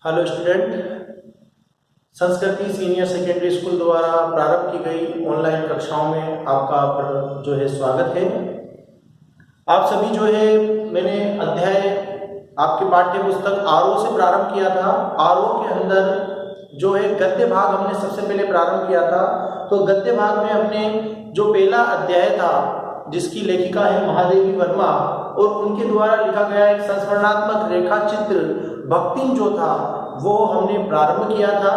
Hello student, संस्कृति senior secondary school द्वारा प्रारंभ की गई ऑनलाइन कक्षाओं में आपका जो है स्वागत है। आप सभी जो है मैंने अध्याय आपके पाठ्य पुस्तक आरोह से प्रारंभ किया था। आरोह के अंदर जो है गद्य भाग हमने सबसे पहले प्रारंभ किया था। तो गद्य भाग में हमने जो पहला अध्याय था जिसकी लेखिका है महादेवी वर्मा और उनके द्वारा लिखा गया एक संस्मरणात्मक रेखा चित्र भक्तिन जो था वो हमने प्रारंभ किया था।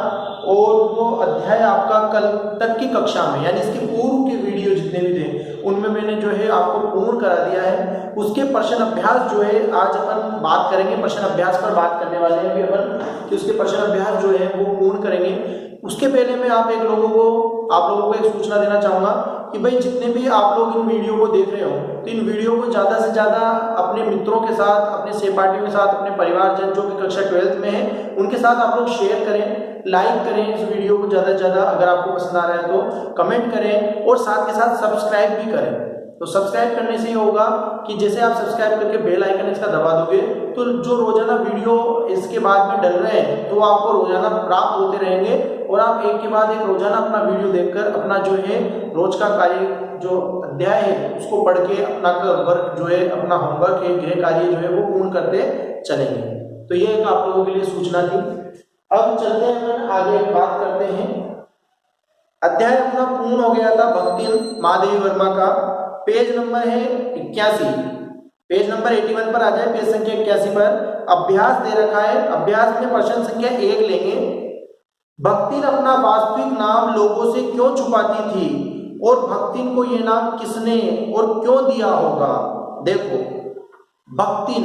और वो अध्याय आपका कल तक की कक्षा में यानी इसके पूर्व के वीडियो जितने भी थे उनमें मैंने जो है आपको पूर्ण करा दिया है। उसके प्रश्न अभ्यास जो है आज अपन बात करेंगे, प्रश्न अभ्यास पर बात करने वाले हैं अभी अपन कि उसके प्रश्न अभ्यास जो है वो पूर्ण करेंगे। उसके पहले मैं आप लोगों को एक सूचना देना चाहूंगा कि भाई जितने भी आप लोग इन वीडियो को देख रहे हो तो इन वीडियो को ज़्यादा से ज़्यादा अपने मित्रों के साथ, अपने सहपाठियों के साथ, अपने परिवारजन जो कि कक्षा 12th में है उनके साथ आप लोग शेयर करें, लाइक करें इस वीडियो को ज़्यादा से ज़्यादा। अगर आपको पसंद आ रहा है तो कमेंट करें और साथ के साथ सब्सक्राइब भी करें। तो सब्सक्राइब करने से ये होगा कि जैसे आप सब्सक्राइब करके बेल आइकन इसका दबा दोगे तो जो रोजाना वीडियो इसके बाद में डल रहे हैं तो आपको रोजाना प्राप्त होते रहेंगे और आप एक के बाद एक रोजाना अपना वीडियो देखकर अपना जो है रोज का कार्य जो अध्याय है उसको पढ़ के अपना वर्क जो है, अपना होमवर्क है, गृह कार्य जो है वो पूर्ण करते चलेंगे। तो ये एक आप लोगों के लिए सूचना थी। अब चलते हैं, आगे बात करते हैं। अध्याय अपना पूर्ण हो गया था भक्तिन महादेवी वर्मा का। पेज नंबर है 81, पेज नंबर 81 पर आ जाए, पेज संख्या 81 पर अभ्यास दे रखा है। अभ्यास में प्रश्न संख्या 1 लेंगे। भक्तिन अपना वास्तविक नाम लोगों से क्यों छुपाती थी और भक्तिन को यह नाम किसने और क्यों दिया होगा। देखो, भक्तिन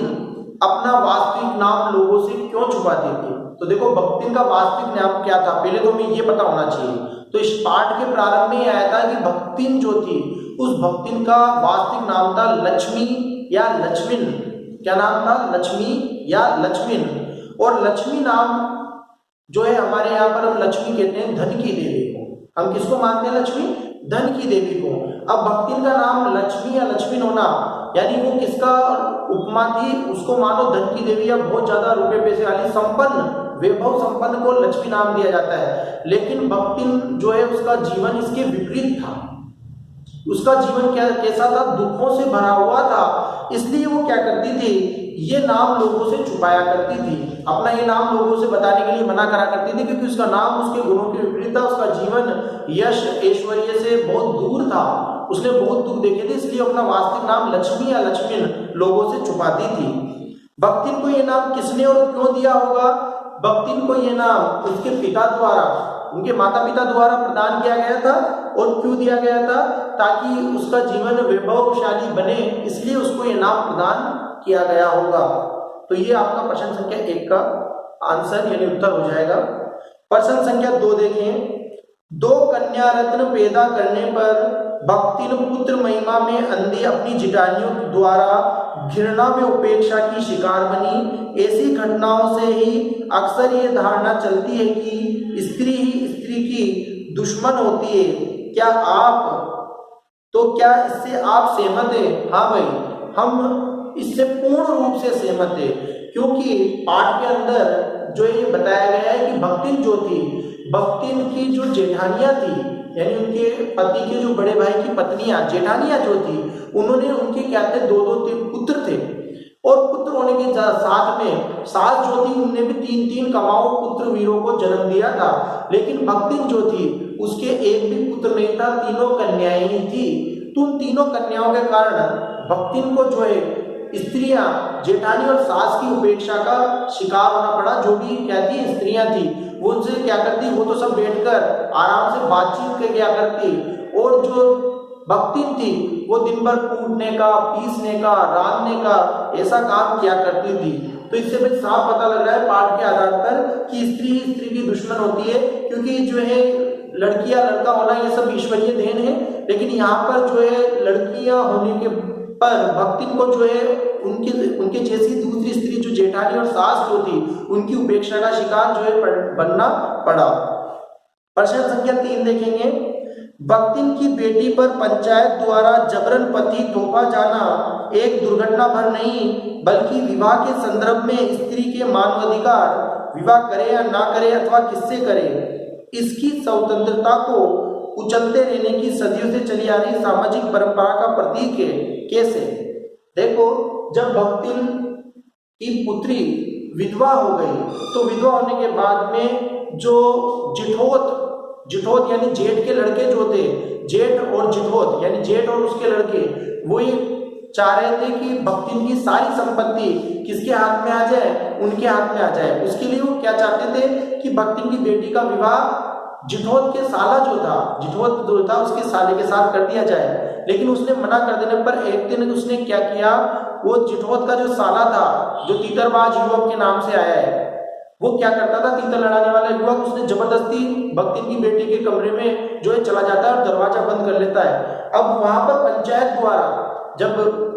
अपना वास्तविक नाम लोगों से क्यों छुपाती थी। तो देखो भक्तिन का वास्तविक नाम क्या था पहले तो हमें ये पता होना चाहिए। तो इस पाठ के प्रारंभ में आया था कि भक्तिन जो थी उस भक्तिन का वास्तविक नाम था लक्ष्मी या लक्ष्मिन। क्या नाम था? लक्ष्मी या लक्ष्मिन। और लक्ष्मी नाम जो है हमारे यहाँ पर हम लक्ष्मी कहते हैं धन की देवी को। हम किसको मानते हैं? लक्ष्मी, धन की देवी को। अब भक्तिन का नाम लक्ष्मी या लक्ष्मिन होना यानी वो किसका उपमा थी? उसको मानो धन की देवी या बहुत ज्यादा रुपए पैसे वाली संपन्न, वैभव संपन्न को लक्ष्मी नाम दिया जाता है। लेकिन भक्तिन जो है उसका जीवन इसके विपरीत था। उसका जीवन कैसा था? दुखों से भरा हुआ था। इसलिए वो क्या करती थी? ये नाम लोगों से छुपाया करती थी, अपना ये नाम लोगों से बताने के लिए मना करा करती थी क्योंकि उसका नाम उसके गुणों के विपरीत था। उसका जीवन यश ऐश्वर्य से बहुत दूर था, उसने बहुत दुख देखे थे, इसलिए अपना वास्तविक नाम लक्ष्मी या लक्ष्मिन लोगों से छुपाती थी। भक्तिन को ये नाम किसने और क्यों दिया होगा? भक्तिन को ये नाम उसके पिता द्वारा, उनके माता पिता द्वारा प्रदान किया गया था। और क्यों दिया गया था? ताकि उसका जीवन वैभवशाली बने, इसलिए उसको ये नाम प्रदान किया गया होगा। तो ये आपका प्रश्न संख्या 1 का आंसर यानी उत्तर हो जाएगा। प्रश्न संख्या 2 देखें। 2 कन्या रत्न पैदा करने पर भक्तिन पुत्र महिमा में अंधी अपनी जिटानियों द्वारा घृणा में उपेक्षा की शिकार बनी। ऐसी घटनाओं से ही अक्सर ये धारणा चलती है कि स्त्री ही स्त्री की दुश्मन होती है। क्या इससे आप सहमत हैं? हाँ भाई, हम इससे पूर्ण रूप से सहमत है क्योंकि पाठ के अंदर जो ये बताया गया है कि भक्तिन जो थी, भक्तिन की जो जेठानियां थी यानी उनके पति के जो बड़े भाई की पत्नियां, जेठानियां जो थी, उन्होंने उनके क्या थे 2-2 पुत्र थे। और पुत्र होने के साथ में सास जो थी उनने भी 3-3 कमाऊ पुत्र वीरों को जन्म दिया था। लेकिन भक्तिन जो थी उसके एक भी पुत्र नहीं था, 3 कन्याएं ही थी। तो उन 3 कन्याओं के कारण भक्तिन को जो है स्त्रियां, जेठानी और सास की उपेक्षा का शिकार होना पड़ा। जो भी क्या थी स्त्रियां थी वो उनसे क्या करती, वो तो सब बैठकर आराम से बातचीत कर क्या करती, और जो भक्तिन थी वो दिन भर कूटने का, पीसने का, रांधने का ऐसा काम किया करती थी। तो इससे भी साफ पता लग रहा है पाठ के आधार पर कि स्त्री ही स्त्री की दुश्मन होती है क्योंकि जो है लड़कियां लड़का होना ये सब ईश्वरीय देन है। लेकिन यहाँ पर जो है लड़कियां होने के पर भक्तिन को जो है उनके जैसी दूसरी स्त्री जो जेठानी और सास जो थी उनकी उपेक्षा का शिकार जो है बनना पड़ा। प्रश्न संख्या 3 देखेंगे। भक्तिन की बेटी पर पंचायत द्वारा जबरन पति थोपा जाना एक दुर्घटना भर नहीं बल्कि विवाह के संदर्भ में स्त्री के मानवाधिकार विवाह करे या ना करे अथवा किससे करे, इसकी स्वतंत्रता को कुचलते रहने की सदियों से चली आ रही सामाजिक परंपरा का प्रतीक है। कैसे? देखो, जब भक्तिन की पुत्री विधवा हो गई तो विधवा होने के बाद में जो जिठोत यानी जेठ के लड़के जो थे, जेठ और जिठोत यानी जेठ और उसके लड़के, वो ये चाह रहे थे कि भक्तिन की सारी संपत्ति किसके हाथ में आ जाए, उनके हाथ में आ जाए। उसके लिए वो क्या चाहते थे कि भक्तिन की बेटी का विवाह जिठोत के साला जिठोत जो था उसके साले के साथ कर दिया जाए। लेकिन उसने मना कर देने पर एक दिन उसने क्या किया, वो जिठोत का जो साला था, जो तीतरबाज युवक के नाम से आया है, वो क्या करता था, तीतर लड़ाने वाला युवक, उसने जबरदस्ती भक्तिन की बेटी के कमरे में जो है चला जाता है और दरवाजा बंद कर लेता है। अब वहां पर पंचायत द्वारा जब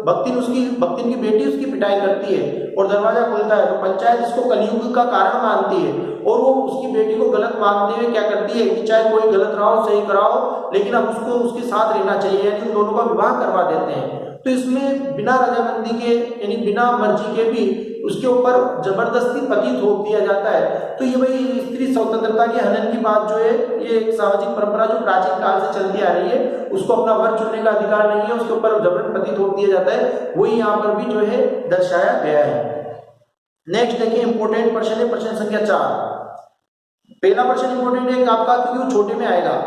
भक्तिन की बेटी उसकी पिटाई करती है और दरवाजा खुलता है तो पंचायत इसको कलयुग का कारण मानती है और वो उसकी बेटी को गलत मानते हुए क्या करती है कि चाहे कोई गलत रहा हो सही कराओ, लेकिन अब उसको उसके साथ रहना चाहिए, यानी उन दोनों का विवाह करवा देते हैं। तो इसमें बिना रजामंदी के यानी बिना मर्जी के भी उसके ऊपर जबरदस्ती पति थोप दिया जाता है। तो ये भाई स्त्री स्वतंत्रता के हनन की बात जो है, ये एक सामाजिक परंपरा जो प्राचीन काल से चलती आ रही है, उसको अपना वर चुनने का अधिकार नहीं है, उसके ऊपर जबरन पति थोप दिया जाता है, वही यहाँ पर भी जो है दर्शाया गया है। नेक्स्ट देखिए, इंपोर्टेंट प्रश्न है प्रश्न संख्या 4। पहला प्रश्न इंपोर्टेंट है आपका क्योंकि वो छोटे में आएगा,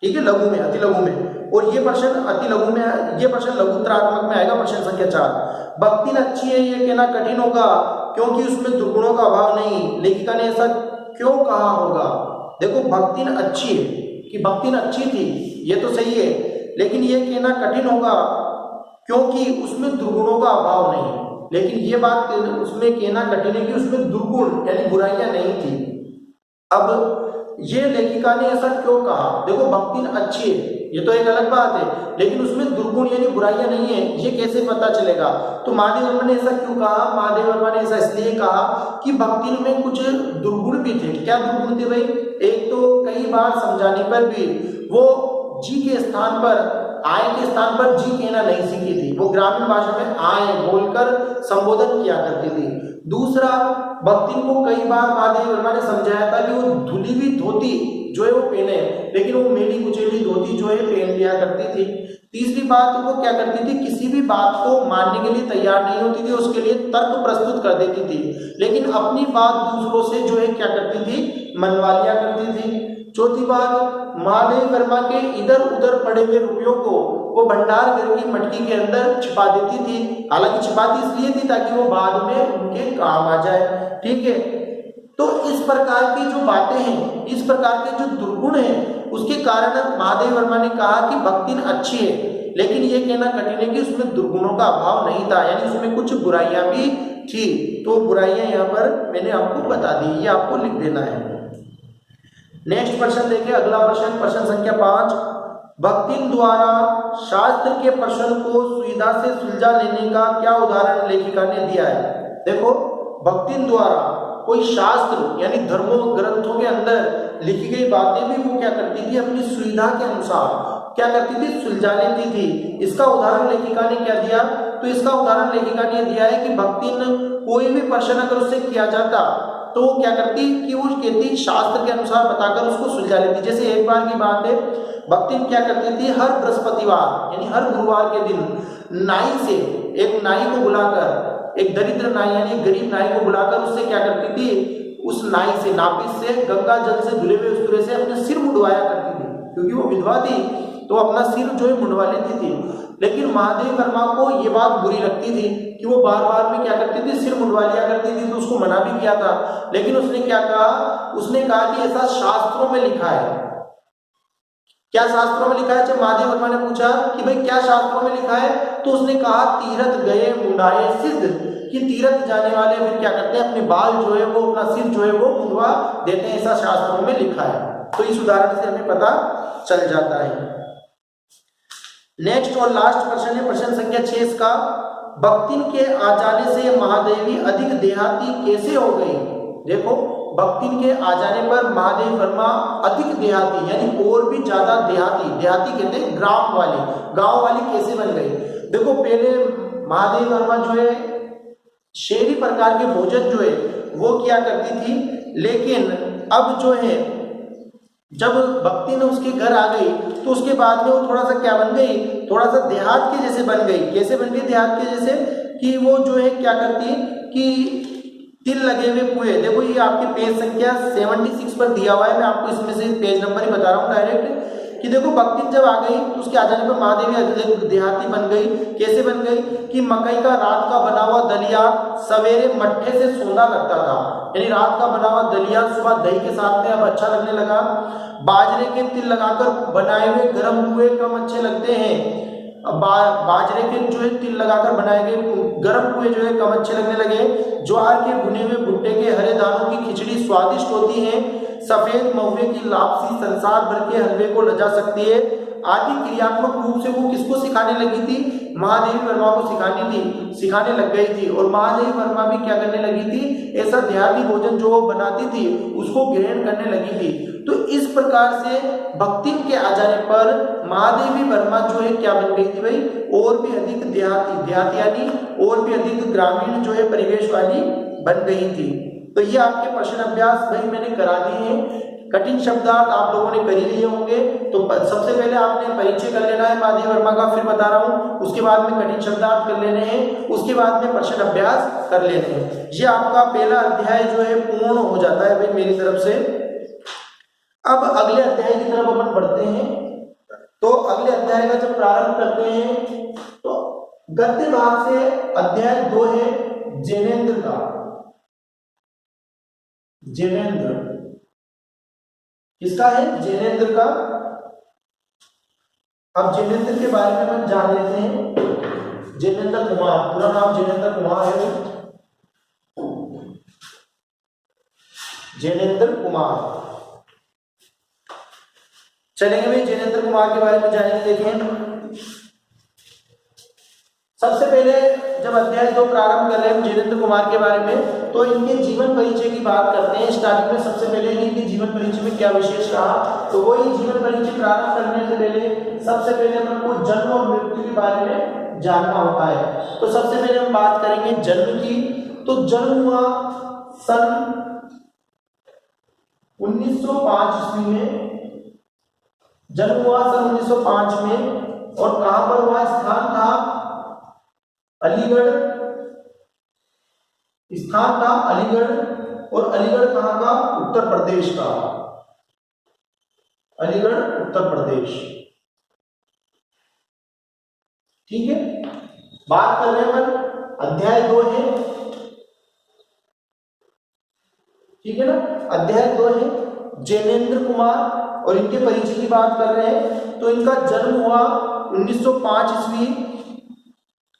ठीक है, लघु में, अति लघु में, और ये प्रश्न अति लघु में, ये प्रश्न लघुत्तरात्मक में आएगा प्रश्न संख्या 4। भक्तिन अच्छी है ये कहना कठिन होगा क्योंकि उसमें दुर्गुणों का अभाव नहीं, लेखिका ने ऐसा क्यों कहा होगा? देखो, भक्तिन अच्छी है कि भक्तिन अच्छी थी ये तो सही है, लेकिन ये कहना कठिन होगा क्योंकि उसमें दुर्गुणों का अभाव नहीं। लेकिन ये बात उसमें कहना कठिन है कि उसमें दुर्गुण यानी बुराइयां नहीं थी। अब ये लेखिका ने ऐसा क्यों कहा? देखो, भक्तिन अच्छी है ये तो एक अलग बात है, लेकिन उसमें दुर्गुण यानी बुराइयां नहीं है, ये कैसे पता चलेगा? तो महादेव वर्मा ने ऐसा क्यों कहा? महादेव वर्मा ने ऐसा इसलिए कहा कि भक्तिन में कुछ दुर्गुण भी थे। क्या दुर्गुण थे भाई? एक तो कई बार समझाने पर भी वो जी के स्थान पर, आय के स्थान पर जी कहना नहीं सीखी थी, वो ग्रामीण भाषा में आय बोलकर संबोधन किया करती थी। दूसरा, भक्तिन को कई बार महादेव वर्मा ने समझाया था कि वो धुली हुई धोती जो है वो पहने, लेकिन वो मेली कुचेली धोती जो है पहन लिया करती थी। तीसरी बात, वो क्या करती थी, किसी भी बात को मानने के लिए तैयार नहीं होती थी, उसके लिए तर्क प्रस्तुत कर देती थी, लेकिन अपनी बात दूसरों से जो है क्या करती थी, मनवा लिया करती थी। चौथी बात, महादेव वर्मा के इधर उधर पड़े हुए रुपयों को वो भंडार घर की मटकी के अंदर छिपा देती थी। हालांकि छिपाती इसलिए थी ताकि वो बाद में उनके काम आ जाए, ठीक है। तो इस प्रकार की जो बातें हैं, इस प्रकार के जो दुर्गुण हैं, उसके कारण महादेव वर्मा ने कहा कि भक्तिन अच्छी है, लेकिन ये कहना कठिन है कि उसमें दुर्गुणों का अभाव नहीं था, यानी उसमें कुछ बुराइयां भी थी। तो बुराइयां यहाँ पर मैंने आपको बता दी, ये आपको लिख देना है। नेक्स्ट प्रश्न देखिए, अगला प्रश्न, प्रश्न संख्या 5। भक्तिन द्वारा शास्त्र के प्रश्न को सुविधा से सुलझा लेने का क्या उदाहरण लेखिका ने दिया है? देखो, भक्तिन द्वारा कोई शास्त्र यानी धर्मों ग्रंथों के अंदर लिखी गई बातें भी वो क्या करती थी, अपनी सुविधा के अनुसार क्या करती थी, सुलझा लेती थी। इसका उदाहरण लेखिका ने क्या दिया? तो इसका उदाहरण लेखिका ने दिया है कि भक्तिन कोई भी प्रश्न अगर उससे किया जाता तो वो क्या करती कि वो कहती शास्त्र के अनुसार बताकर उसको सुलझा लेती। जैसे एक बार की बात है, भक्तिन क्या करती थी, हर बृहस्पतिवार यानी हर गुरुवार के दिन नाई से, एक नाई को बुलाकर, एक दरिद्र नाई यानी गरीब नाई को बुलाकर उससे क्या करती थी, उस नाई से, नापिस से गंगा जल से धुले हुए उस तरह से अपने सिर मुंडवाया करती थी, क्योंकि वो विधवा थी तो अपना सिर जो है मुंडवा लेती थी। लेकिन महादेव वर्मा को ये बात बुरी लगती थी कि वो बार बार में क्या करती थी, सिर मुंडवा लिया करती थी, तो उसको मना भी किया था। लेकिन उसने क्या कहा, उसने कहा कि ऐसा शास्त्रों में लिखा है। क्या शास्त्रों में लिखा है? जब महादेव वर्मा ने पूछा कि भाई क्या शास्त्रों में लिखा है, तो उसने कहा तीरथ गए मुंडाए सिद्ध, कि तीरथ जाने वाले फिर क्या करते हैं, अपने बाल जो है वो, अपना सिर जो है वो मुंडवा देते हैं, ऐसा शास्त्रों में लिखा है। तो इस उदाहरण से हमें पता चल जाता है। नेक्स्ट और लास्ट प्रश्न है प्रश्न संख्या 6 का, भक्तिन के आ जाने से महादेवी अधिक देहाती कैसे हो गई? देखो, भक्तिन के आ जाने पर महादेव वर्मा अधिक देहाती यानी और भी ज्यादा देहाती, देहाती कहते हैं ग्राम वाली, गांव वाली कैसे बन गई? देखो, पहले महादेव वर्मा जो है शहरी प्रकार के भोजन जो है वो किया करती थी। लेकिन अब जो है जब भक्ति ने उसके घर आ गई तो उसके बाद में वो थोड़ा सा क्या बन गई, थोड़ा सा देहात के जैसे बन गई। कैसे बन गई देहात के जैसे, कि वो जो है क्या करती कि तिल लगे हुए पुए, देखो ये आपके पेज संख्या 76 पर दिया हुआ है, मैं आपको इसमें से पेज नंबर ही बता रहा हूँ डायरेक्ट, कि देखो भक्ति जब आ गई तो उसके आ जाने पर महादेवी देहाती बन गई। कैसे बन गई कि मकई का रात का बना हुआ दलिया सवेरे मट्ठे से सोंधा लगता था, यानी रात का बना हुआ दलिया सुबह दही के साथ में अब अच्छा लगने लगा। बाजरे के तिल लगाकर बनाए हुए गर्म पुए कम अच्छे लगते हैं। बाजरे के जो है तिल लगाकर बनाए गए गर्म पुए जो है कम अच्छे लगने लगे। ज्वार के भुने हुए भुट्टे के हरे दानों की खिचड़ी स्वादिष्ट होती है। सफेद महुए की लापसी संसार भर के हलवे को लजा सकती है। आदि क्रियात्मक रूप से वो किसको सिखाने लगी थी, महादेवी वर्मा को सिखाने लग गई थी। और महादेवी वर्मा भी क्या करने लगी थी, ऐसा देहाती भोजन जो वो बनाती थी उसको ग्रहण करने लगी थी। तो इस प्रकार से भक्ति के आ जाने पर महादेवी वर्मा जो है क्या बन गई थी भाई, और भी अधिक देहाती यानी और भी अधिक ग्रामीण जो है परिवेश वाली बन गई थी। तो ये आपके प्रश्न अभ्यास भाई मैंने करा दिए हैं। कठिन शब्दार्थ आप लोगों ने कर ही लिए होंगे। तो सबसे पहले आपने परिचय कर लेना है महादेवी वर्मा का, फिर बता रहा हूं, उसके बाद में कठिन शब्दार्थ कर लेने हैं, उसके बाद में प्रश्न अभ्यास कर लेने हैं। ये आपका पहला अध्याय जो है पूर्ण हो जाता है भाई मेरी तरफ से। अब अगले अध्याय की तरफ अपन बढ़ते हैं। तो अगले अध्याय का जब प्रारंभ करते हैं तो गद्य भाग से अध्याय 2 है जैनेन्द्र का। जैनेन्द्र किसका है, जैनेन्द्र का। अब जैनेन्द्र के बारे में हम जान लेते हैं। जैनेन्द्र कुमार, पूरा नाम जैनेन्द्र कुमार है। जैनेन्द्र कुमार, चलेंगे भाई जैनेन्द्र कुमार के बारे में जानेंगे। देखें सबसे पहले जब अध्याय 2 प्रारंभ कर रहे हैं जैनेन्द्र कुमार के बारे में, तो इनके जीवन परिचय की बात करते हैं। स्टार्टिंग में सबसे पहले इनके जीवन परिचय में क्या विशेष रहा, तो वही जीवन परिचय प्रारंभ करने से पहले सबसे पहले हमको जन्म और मृत्यु के बारे में जानना होता है। तो सबसे पहले हम बात करेंगे जन्म की। तो जन्म हुआ सन 1905 ईस्वी में, जन्म हुआ सन 1905 में। और कहां पर हुआ, स्थान था अलीगढ़, स्थान था अलीगढ़। और अलीगढ़ कहां का, उत्तर प्रदेश का, अलीगढ़ उत्तर प्रदेश। ठीक है, बात कर रहे हैं अध्याय 2 है, ठीक है ना। अध्याय 2 है जैनेन्द्र कुमार और इनके परिचय की बात कर रहे हैं। तो इनका जन्म हुआ 1905 ईस्वी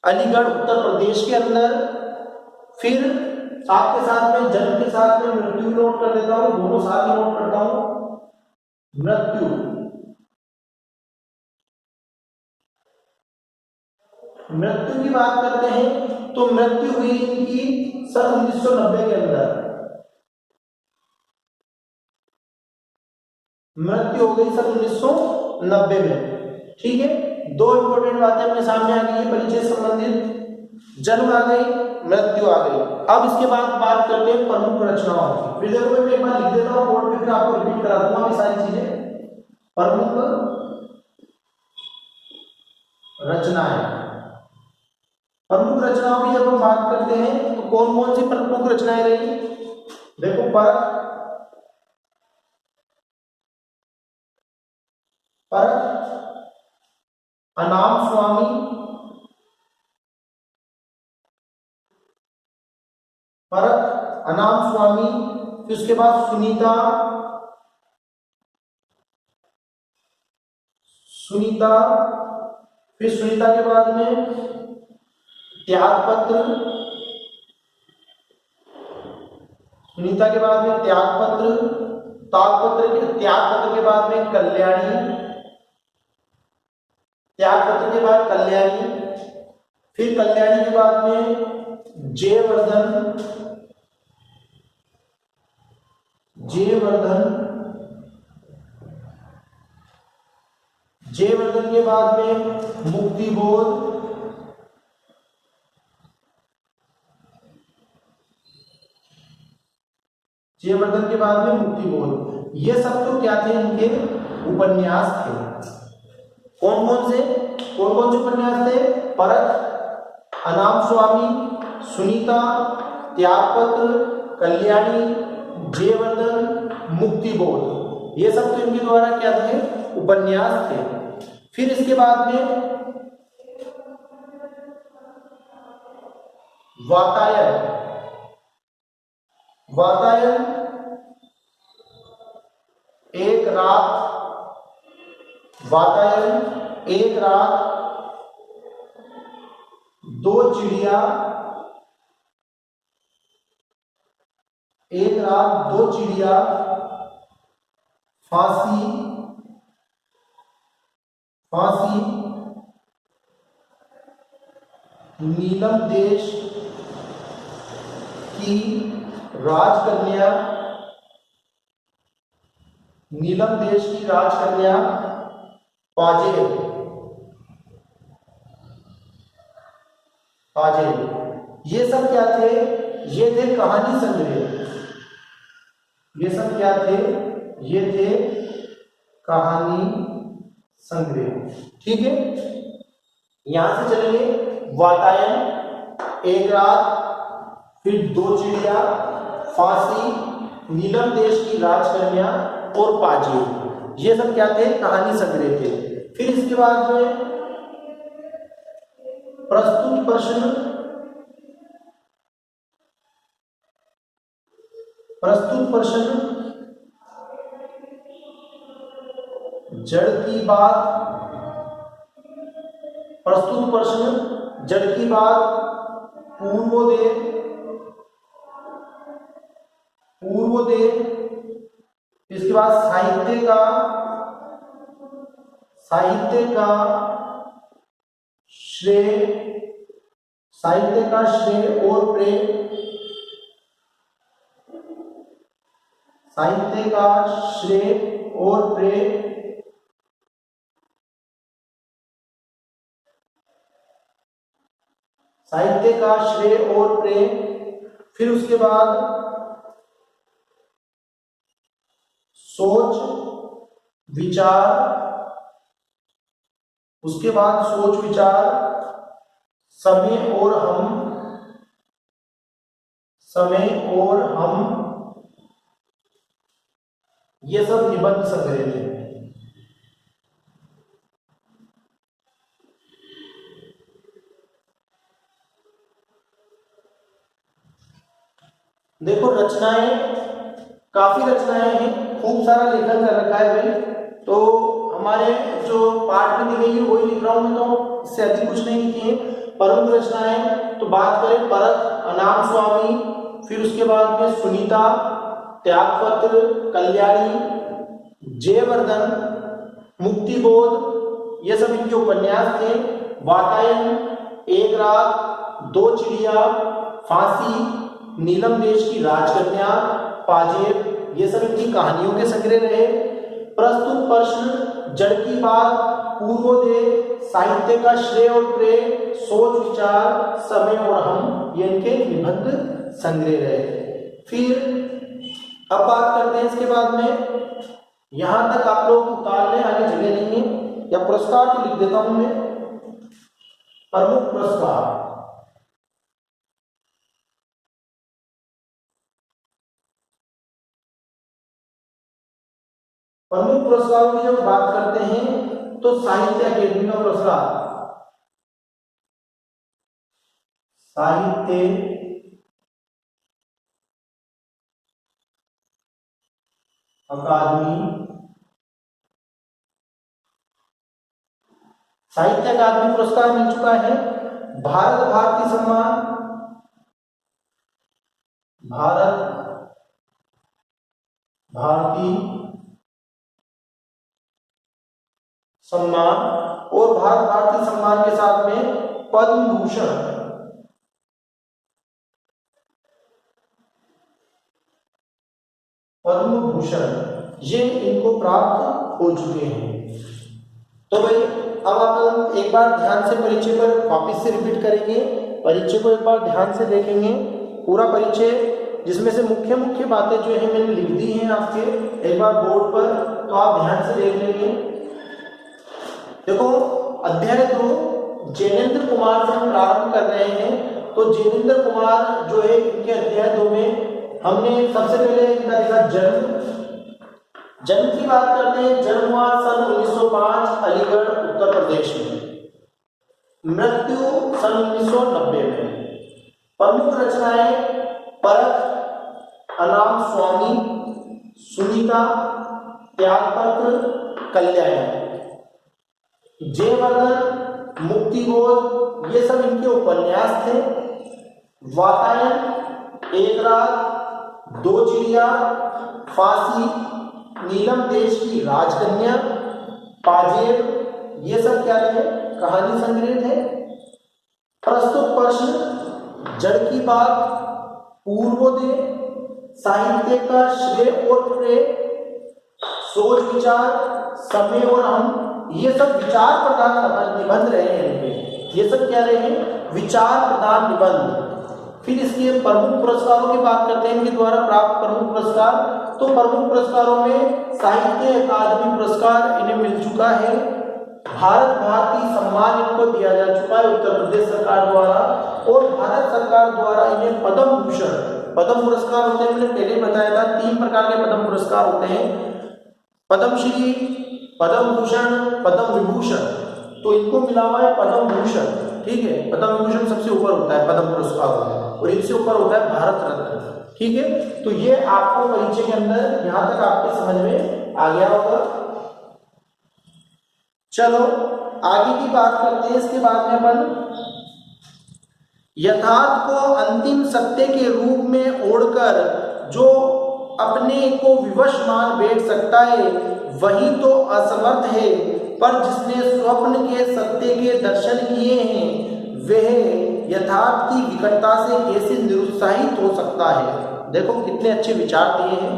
अलीगढ़ उत्तर प्रदेश के अंदर। फिर साथ के साथ में जन्म के साथ में मृत्यु नोट कर देता हूं, दोनों साथ ही नोट करता हूं। मृत्यु की बात करते हैं तो मृत्यु हुई इनकी सन 1990 के अंदर। मृत्यु हो गई सन 1990 में। ठीक है, 2 इंपॉर्टेंट बातें अपने सामने आ गई है परिचय संबंधित, जन्म आ गई, मृत्यु आ गई। अब इसके बाद बात करते हैं प्रमुख रचनाओं की। फिर देखो मैं एक बार लिख देता हूं बोर्ड पे, फिर आपको रिपीट करा दूंगा ये सारी चीजें। प्रमुख रचनाएं, प्रमुख रचनाओं की जब हम बात करते हैं तो कौन कौन सी प्रमुख रचनाएं रही, देखो परख, अनाम स्वामी, परख अनाम स्वामी। फिर उसके बाद सुनीता, फिर सुनीता के बाद में त्यागपत्र, सुनीता के बाद में त्यागपत्र, त्यागपत्र के बाद में कल्याणी, त्यागपत्र के बाद कल्याणी। फिर कल्याणी के बाद में जयवर्धन, जयवर्धन के बाद में मुक्तिबोध, जयवर्धन के बाद में मुक्तिबोध। ये सब तो क्या थे, इनके उपन्यास थे। कौन कौन से उपन्यास थे? परख, अनाम स्वामी, सुनीता, त्यागपत्र, कल्याणी, जयवर्धन, मुक्तिबोध। ये सब तो इनके द्वारा क्या थे, उपन्यास थे। फिर इसके बाद में वातायन। वातायन एक रात, वातायन एक रात, दो चिड़िया, एक रात दो चिड़िया, फांसी, फांसी, नीलम देश की राजकन्या, नीलम देश की राजकन्या, पाजेब, पाजेब। ये सब क्या थे? ये थे कहानी संग्रह। ये सब क्या थे? ये थे कहानी संग्रह। ठीक है, यहां से चलेंगे। वातायन एक रात, फिर दो चिड़िया, फांसी, नीलम देश की राजकन्या और पाजेब। ये सब क्या थे? कहानी संग्रह थे। फिर इसके बाद में प्रस्तुत प्रश्न, प्रस्तुत प्रश्न, जड़ की बात, प्रस्तुत प्रश्न, जड़ की बात, पूर्वोदय, पूर्वोदय। इसके बाद साहित्य का, साहित्य का श्रेय, साहित्य का श्रेय और प्रेय, साहित्य का श्रेय और प्रेय, साहित्य का श्रेय और प्रेय। फिर उसके बाद सोच विचार, उसके बाद सोच विचार, समय और हम, समय और हम। ये सब निबंध संग्रह थे। देखो रचनाएं, काफी रचनाएं हैं, खूब सारा लेखन कर रखा है भाई। तो हमारे जो पाठ में दी गई है वही लिख रहा हूं मैं, तो इससे अधिक कुछ नहीं लिखी है। प्रमुख रचनाएं तो बात करें, परख, अनाम स्वामी, फिर उसके बाद में सुनीता, त्यागपत्र, कल्याणी, जयवर्धन, मुक्तिबोध, ये सब इनके उपन्यास थे। वातायन एक रात, दो चिड़िया, फांसी, नीलम देश की राजकन्या, पाजेब, ये सब इनकी कहानियों के संग्रह रहे। प्रस्तुत प्रश्न, जड़ की बात, पूर्वोदय, साहित्य का श्रेय और प्रेय, सोच विचार, समय और हम, ये इनके निबंध संग्रह रहे। फिर अब बात करते हैं इसके बाद में, यहां तक आप लोग उतार लें, आगे जगह नहीं है, या पुरस्कार तो लिख देता हूं मैं। प्रमुख पुरस्कार, प्रमुख पुरस्कारों की जब बात करते हैं तो साहित्य अकेडमी का पुरस्कार, साहित्य अकादमी, साहित्य अकादमी पुरस्कार मिल चुका है। भारत भारती सम्मान, भारत भारती सम्मान, और भारत भारती सम्मान के साथ में पद्म भूषण, पद्म भूषण, ये इनको प्राप्त हो चुके हैं। तो भाई अब आप एक बार ध्यान से परिचय पर वापस से रिपीट करेंगे, परिचय को एक बार ध्यान से देखेंगे। पूरा परिचय जिसमें से मुख्य मुख्य बातें जो है मैंने लिख दी हैं आपके एक बार बोर्ड पर, तो आप ध्यान से देख लेंगे। देखो, अध्याय 2 जैनेन्द्र कुमार से हम प्रारंभ कर रहे हैं। तो जैनेन्द्र कुमार जो है, इनके अध्याय 2 में हमने सबसे पहले इनका देखा जन्म की बात करते हैं। जन्म हुआ सन 1905 अलीगढ़ उत्तर प्रदेश में, मृत्यु सन 1990 में। प्रमुख रचनाएं परख, अनाम स्वामी, सुनीता, त्यागपत्र, कल्याणी, जयवर्धन, मुक्तिबोध, ये सब इनके उपन्यास थे। वातायन, एक रात, दो चिड़िया, फांसी, नीलम देश की राजकन्या, पाजेब, ये सब क्या थे? कहानी संग्रह थे। प्रस्तुत प्रश्न, जड़ की बात, पूर्वोदय, साहित्य का श्रेय और प्रेय, सोच विचार, समय और हम, ये सब विचार प्रधान निबंध रहे हैं इनके। ये सब क्या रहे हैं? विचार प्रधान निबंध। फिर इसके प्रमुख पुरस्कारों की बात करते हैं, इनके द्वारा प्राप्त प्रमुख पुरस्कार। तो प्रमुख पुरस्कारों में साहित्य अकादमी पुरस्कार इन्हें मिल चुका है। भारत भारती सम्मान इनको दिया जा चुका है उत्तर प्रदेश सरकार द्वारा, और भारत सरकार द्वारा इन्हें पद्म भूषण, पद्म पुरस्कार होते हैं, मैंने पहले बताया था 3 प्रकार के पद्म पुरस्कार होते हैं, पद्मश्री, पद्म भूषण, पद्म विभूषण। तो इनको मिला हुआ है पद्म भूषण, ठीक है। पद्म विभूषण सबसे ऊपर होता है पद्म पुरस्कार में, और इनसे ऊपर होता है भारत रत्न, ठीक है। तो ये आपको परिचय के अंदर यहां तक आपके समझ में आ गया होगा। चलो आगे की बात करते हैं। इसके बाद में अपन यथार्थ को अंतिम सत्य के रूप में ओढ़कर जो अपने को विवश मान बैठ सकता है, वही तो असमर्थ है। पर जिसने स्वप्न के सत्य के दर्शन किए हैं, वह यथार्थ की विकटता से कैसे निरुत्साहित हो सकता है। देखो कितने अच्छे विचार दिए हैं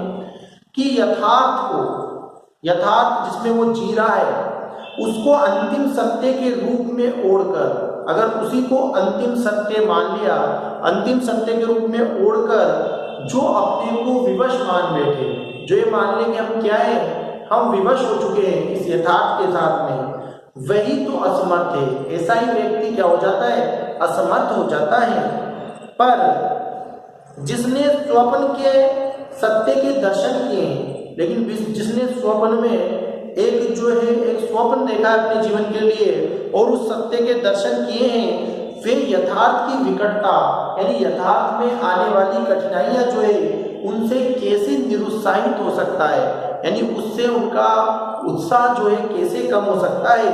कि यथार्थ को, यथार्थ जिसमें वो जी रहा है, उसको अंतिम सत्य के रूप में ओढ़कर, अगर उसी को अंतिम सत्य मान लिया, अंतिम सत्य के रूप में ओढ़कर जो अपने को विवश मान बैठे, जो ये मान ले कि हम क्या है, हम विवश हो चुके हैं इस यथार्थ के साथ में, वही तो असमर्थ है। ऐसा ही व्यक्ति क्या हो जाता है? असमर्थ हो जाता है। पर जिसने स्वप्न के सत्य के दर्शन किए हैं, लेकिन जिसने स्वप्न में एक जो है एक स्वप्न देखा अपने जीवन के लिए और उस सत्य के दर्शन किए हैं, वे यथार्थ की विकटता, यानी यथार्थ में आने वाली कठिनाइयां जो है उनसे कैसे निरुत्साहित हो सकता है, यानी उससे उनका उत्साह जो है कैसे कम हो सकता है।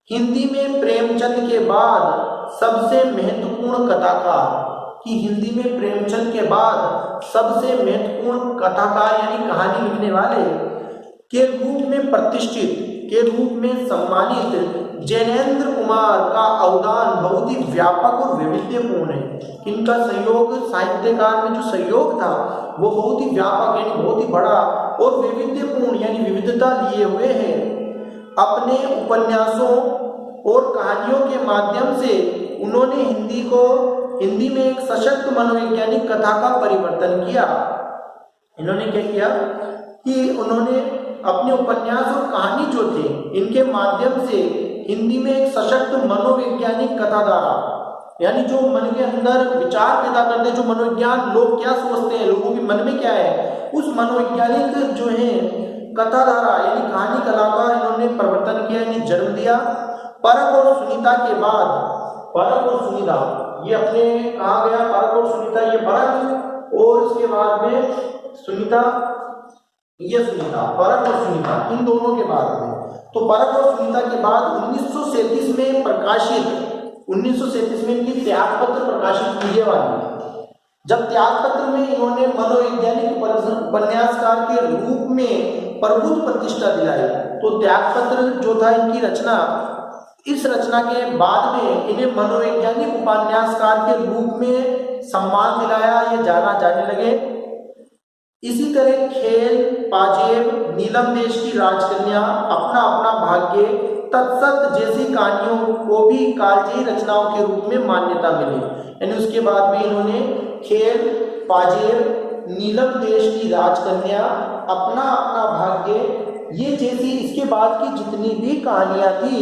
हिंदी में प्रेमचंद के बाद सबसे महत्वपूर्ण कथाकार, कि हिंदी में प्रेमचंद के बाद सबसे महत्वपूर्ण कथाकार यानी कहानी लिखने वाले के रूप में प्रतिष्ठित, के रूप में सम्मानित जैनेन्द्र कुमार का अवदान बहुत ही व्यापक और वैविध्यपूर्ण है। इनका सहयोग, साहित्यकार में जो सहयोग था वो बहुत ही व्यापक यानी बहुत ही बड़ा और वैविध्यपूर्ण यानी विविधता लिए हुए हैं। अपने उपन्यासों और कहानियों के माध्यम से उन्होंने हिंदी में एक सशक्त मनोवैज्ञानिक कथा का परिवर्तन किया। इन्होंने क्या किया कि उन्होंने अपने उपन्यास और कहानी जो थे, इनके माध्यम से हिंदी में एक सशक्त मनोवैज्ञानिक कथाधारा, यानी जो मन के अंदर विचार पैदा करते हैं, जो मनोविज्ञान, लोग क्या सोचते हैं, लोगों के मन में क्या है, उस मनोवैज्ञानिक जो है कथाधारा यानी कहानी कला का इन्होंने प्रवर्तन किया, यानी जन्म दिया। परख और सुनीता के बाद, परख और सुनीता ये अपने कहा गया, परख और सुनीता ये परख, और इसके बाद में सुनीता, ये सुनीता, परख और सुनीता, इन दोनों के बाद में, तो परख और सुनीता के बाद 1937 में प्रकाशित, 1937 में इनकी त्यागपत्र प्रकाशित हुई वाली। जब त्यागपत्र में इन्होंने मनोवैज्ञानिक उपन्यासकार के रूप में प्रभुत्व प्रतिष्ठा दिलाई, तो त्यागपत्र जो था इनकी रचना, इस रचना के बाद में इन्हें मनोवैज्ञानिक उपन्यासकार के रूप में सम्मान दिलाया, ये जाना जाने लगे। इसी तरह खेल, पाजेब, नीलम देश की राजकन्या, अपना अपना भाग्य तत्सत जैसी कहानियों को भी कालजयी रचनाओं के रूप में मान्यता मिली। यानी उसके बाद में इन्होंने खेल, पाजेर, नीलम देश की राजकन्या, अपना अपना भाग्य, ये जैसी इसके बाद की जितनी भी कहानियां थी,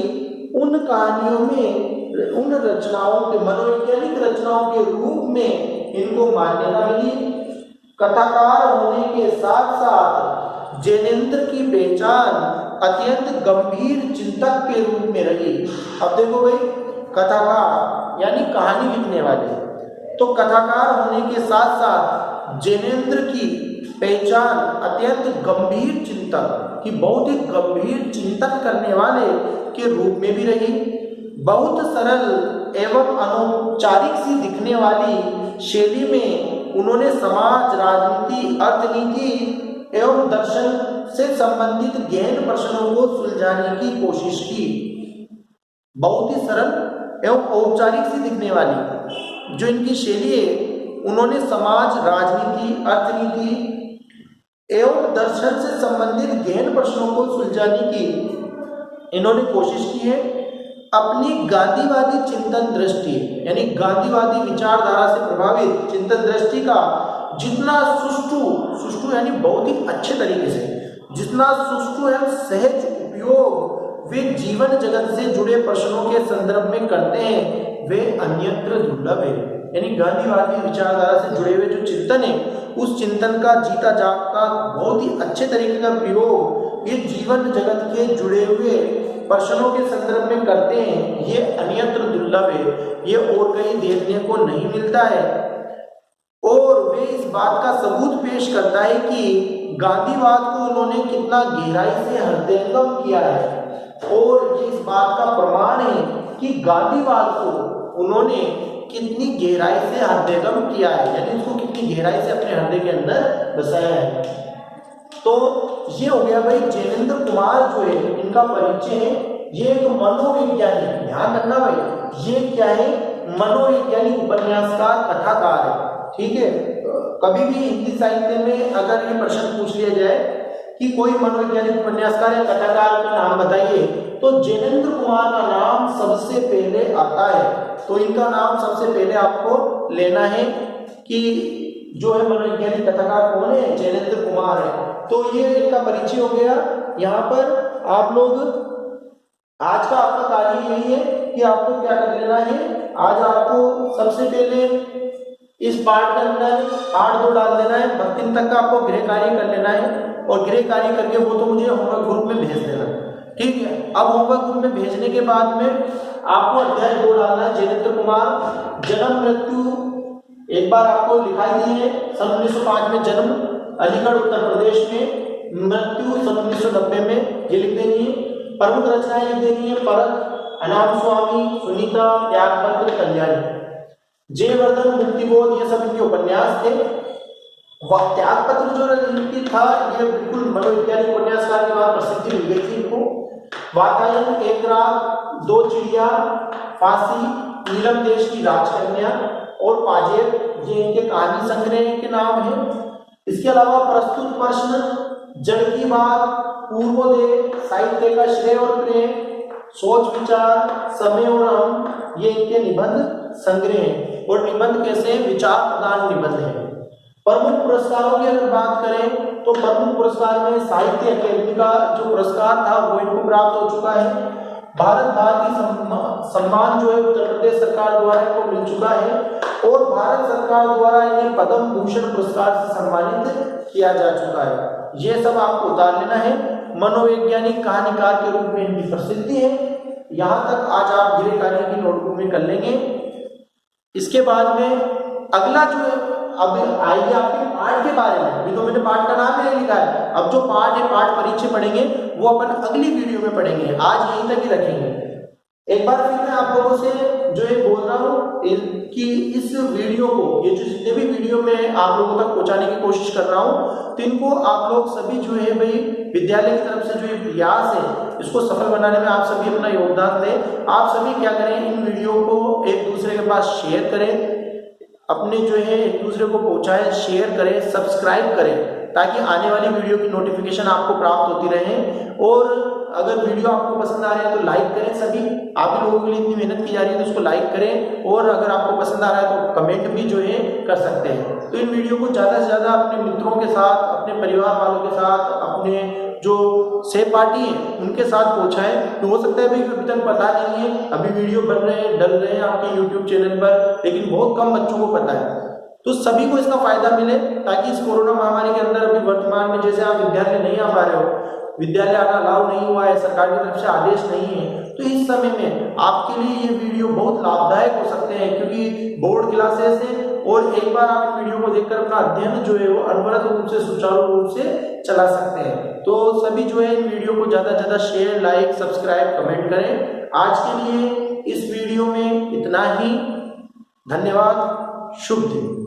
उन कहानियों में, उन रचनाओं के, मनोवैज्ञानिक रचनाओं के रूप में इनको मान्यता मिली। कथाकार होने के साथ साथ जैनेंद्र की पहचान अत्यंत गंभीर चिंतक के रूप में रही। अब देखो भाई, कथाकार यानी कहानी लिखने वाले, तो कथाकार होने के साथ साथ जैनेंद्र की पहचान अत्यंत गंभीर चिंतक की, बहुत ही गंभीर चिंतन करने वाले के रूप में भी रही। बहुत सरल एवं अनौपचारिक सी दिखने वाली शैली में उन्होंने समाज, राजनीति, अर्थनीति एवं दर्शन से संबंधित गहन प्रश्नों को सुलझाने की कोशिश की। बहुत ही सरल एवं औपचारिक सी दिखने वाली जो इनकी शैली है, उन्होंने समाज, राजनीति, अर्थनीति एवं दर्शन से संबंधित गहन प्रश्नों को सुलझाने की इन्होंने कोशिश की है। अपनी गांधीवादी चिंतन दृष्टि यानी गांधीवादी विचारधारा से प्रभावित चिंतन दृष्टि का जितना सुष्ठु यानी बहुत ही अच्छे तरीके से, जितना सुष्ठु एवं सहज उपयोग वे जीवन जगत से जुड़े प्रश्नों के संदर्भ में करते हैं, वे अन्यत्र दुर्लभ है। यानी गांधीवादी विचारधारा से जुड़े हुए जो चिंतन है, उस चिंतन का जीता जागता बहुत ही अच्छे तरीके का प्रयोग ये जीवन जगत के जुड़े हुए प्रश्नों के संदर्भ में करते हैं, ये अन्यत्र दुर्लभ है, ये और कहीं देखने को नहीं मिलता है। और वे इस बात का सबूत पेश करता है कि गांधीवाद को उन्होंने कितना गहराई से हृदयंगम किया है, और ये इस बात का प्रमाण है कि गांधीवाद को उन्होंने कितनी गहराई से हृदयंगम किया है, यानी इसको कितनी गहराई से अपने हृदय के अंदर बसाया है। तो ये हो गया भाई जैनेंद्र कुमार जो है, इनका परिचय है। ये एक मनोवैज्ञानिक, ध्यान रखना भाई, ये क्या है, मनोवैज्ञानिक उपन्यासकार, कथाकार है। ठीक है, कभी भी हिंदी साहित्य में अगर ये प्रश्न पूछ लिया जाए कि कोई मनोवैज्ञानिक उपन्यासकार या कथाकार का नाम बताइए, तो जैनेंद्र कुमार का नाम सबसे पहले आता है। तो इनका नाम सबसे पहले आपको लेना है कि जो है मनोवैज्ञानिक कथाकार कौन है, जैनेंद्र कुमार है। तो ये इनका परिचय हो गया। यहाँ पर आप लोग, आज का आपका कार्य यही है कि आपको क्या कर लेना है, आज आपको सबसे पहले इस पार्ट के अंदर 8-2 डाल देना है, 3 तक का आपको गृह कार्य कर लेना है, और गृह कार्य करके वो तो मुझे होमवर्क ग्रुप में भेज देना। ठीक है, अब होमवर्क ग्रुप में भेजने के बाद में आपको अध्याय 2 डालना है। जैनेंद्र कुमार, जन्म मृत्यु एक बार आपको लिखाई दी है, सन 1905 में जन्म, अलीगढ़ उत्तर प्रदेश में, मृत्यु सन 1990 में, ये लिख देनी है। प्रमुख रचनाएं लिख देनी है, परख, अनाम स्वामी, सुनीता, त्यागपत्र, कल्याणी, जयवर्धन, मुक्तिबोध, ये सब इनके उपन्यास थे। त्यागपत्र जो लिखी था, ये बिल्कुल मनोवैज्ञानिक उपन्यासकार के बाद प्रसिद्धि मिल गई थी इनको। वातायन, एक रात, 2 चिड़िया, फांसी, नीलम देश की राजकन्या और पाजेर, ये इनके कहानी संग्रह के नाम है। इसके अलावा प्रस्तुत प्रश्न, जड़ की बात, पूर्वोदय, साहित्य का श्रेय और प्रेम, सोच विचार, समय और हम, ये इनके निबंध संग्रह हैं। और निबंध कैसे, विचार प्रदान निबंध है। प्रमुख पुरस्कारों की अगर बात करें तो प्रमुख पुरस्कार में साहित्य अकादमी का जो पुरस्कार था वो इनको प्राप्त हो चुका है। भारत भारती सम्मान जो है उत्तर प्रदेश सरकार द्वारा इनको मिल चुका है, और भारत सरकार द्वारा इन्हें पद्म भूषण पुरस्कार से सम्मानित किया जा चुका है। ये सब आपको उतार लेना है। मनोवैज्ञानिक कहानीकार के रूप में इनकी प्रसिद्धि है। यहाँ तक आज आप गृह कार्य की नोटबुक में कर लेंगे। इसके बाद में अगला जो है, अब आइए आपके पाठ के बारे में। अभी तो मैंने पाठ का नाम ही नहीं लिखा है, अब जो पाठ है, पाठ परिचय पढ़ेंगे वो अपन अगली वीडियो में पढ़ेंगे, आज यहीं तक ही रखेंगे। एक बार फिर मैं आप लोगों से जो है बोल रहा हूँ कि इस वीडियो को, ये जो जितने भी वीडियो में आप लोगों तक पहुंचाने की कोशिश कर रहा हूँ, तो इनको आप लोग सभी जो है भाई विद्यालय की तरफ से जो ये प्रयास है, इसको सफल बनाने में आप सभी अपना योगदान दें। आप सभी क्या करें, इन वीडियो को एक दूसरे के पास शेयर करें, अपने जो है एक दूसरे को पहुंचाएं, शेयर करें, सब्सक्राइब करें, ताकि आने वाली वीडियो की नोटिफिकेशन आपको प्राप्त होती रहे। और अगर वीडियो आपको पसंद आ रहा है तो लाइक करें, सभी आप ही लोगों के लिए इतनी मेहनत की जा रही है तो उसको लाइक करें, और अगर आपको पसंद आ रहा है तो कमेंट भी जो है कर सकते हैं। तो इन वीडियो को ज़्यादा से ज़्यादा अपने मित्रों के साथ, अपने परिवार वालों के साथ, अपने जो सहपाठी हैं उनके साथ पहुंचाएं। तो हो सकता है भाई अभी तक पता नहीं है, अभी वीडियो बन रहे हैं, डल रहे हैं आपके यूट्यूब चैनल पर, लेकिन बहुत कम बच्चों को पता है। तो सभी को इसका फायदा मिले, ताकि इस कोरोना महामारी के अंदर अभी वर्तमान में जैसे आप विद्यालय नहीं आ पा रहे हो, विद्यालय आना अलाउ नहीं हुआ है, सरकार की तरफ से आदेश नहीं है, तो इस समय में आपके लिए ये वीडियो बहुत लाभदायक हो सकते हैं, क्योंकि बोर्ड क्लासेस हैं और एक बार आप वीडियो को देखकर अपना अध्ययन जो है वो अनवरत रूप से, सुचारू रूप से चला सकते हैं। तो सभी जो है इन वीडियो को ज़्यादा से ज़्यादा शेयर, लाइक, सब्सक्राइब, कमेंट करें। आज के लिए इस वीडियो में इतना ही। धन्यवाद। शुभ दिन।